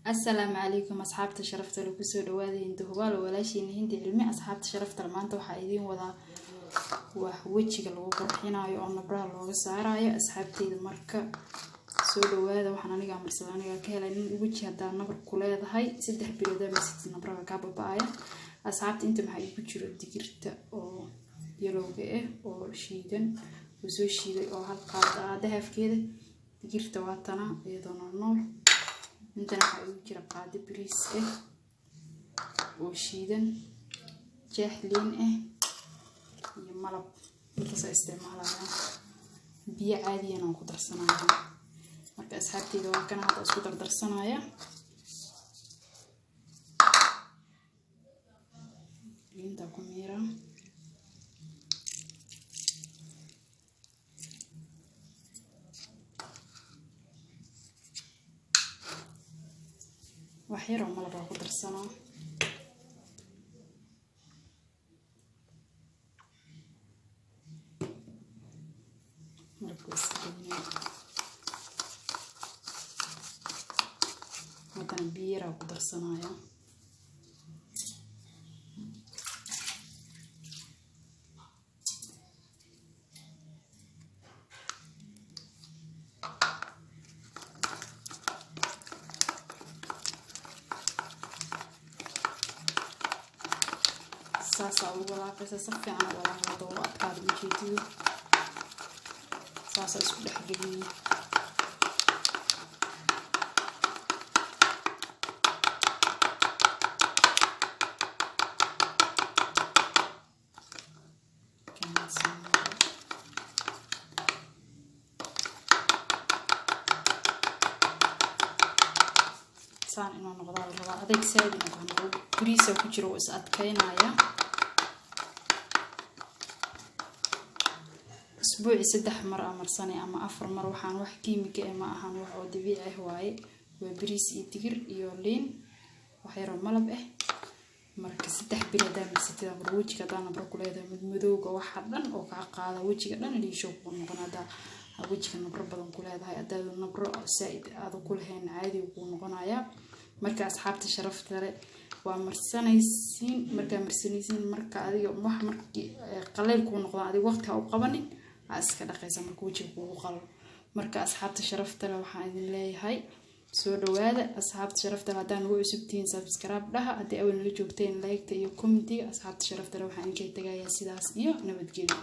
السلام عليكم أصحاب تشرفت لو كسر وادي انتهوال ولا شيء هندي علمي أصحاب تشرفت المانتو حايدين وذا ووجهك لو قرحينا يو أنا برا لو سعرايا أصحابتي المركة سود وهذا وحنا نيجي عمر سلاني كهلا وجهي هذا نبر كلها هاي سدح بلده بس نبرة كابو بايا أصحابتي أنت محي بتشرب دقيقة أو يلوجه أو شيدن وزوج شيد أو هالقاعدة ده في كده دقيقة واتنا يدنا النور عندنا حيوجي قاعدة بريس وشيدن جاهلين يملب intaas isticmaalaya biyo caadi ah oo ku darsanaya marka asxaabteyda waa kana hadda isku darsanaya inta ku miira waxyaro malab ku darsanaa مثلا بيرة وقدر صنايع ساسا ولا قصة صفي عن ولا موضوع أكاد بيجيتيو ساسا اسكو حقيقي saan inuu noqdo la adeeg saadi noqdo bariis ku jiro is adkaynaya اسبوعي 3 مرة مرساني اما 4 مرة waxaan wax kiimika ah ma ahan wax oo dabiici ah waaye waa bariis iyo digir iyo liin wax yar malab ah marka 3 bilood ama 6 wajiga dana bar ku leedahay madowga waxa dhan oo ka qaada wajiga dhan liisho ku noqonada wajiga nabro badan ku leedahay aad nabro saaid aad ku lahayn caadi ku noqonaya marka asxaabta sharafta leh waa marsanaysiin marka adiga wax markii qaleel ku noqdo adiga waqti u qabanin aska dhaqaysa marka wajiga ku qalo marka asxaabta sharafta leh waxaan idin leeyahay soo dhawaada asxaabta sharafta leh hadaan ugu cusubtiin subscribe dhaha hadii aad la joogteen like iyo comment asxaabta sharafta leh waxaan idin ka tagayaa sidaas iyo nabadgelyo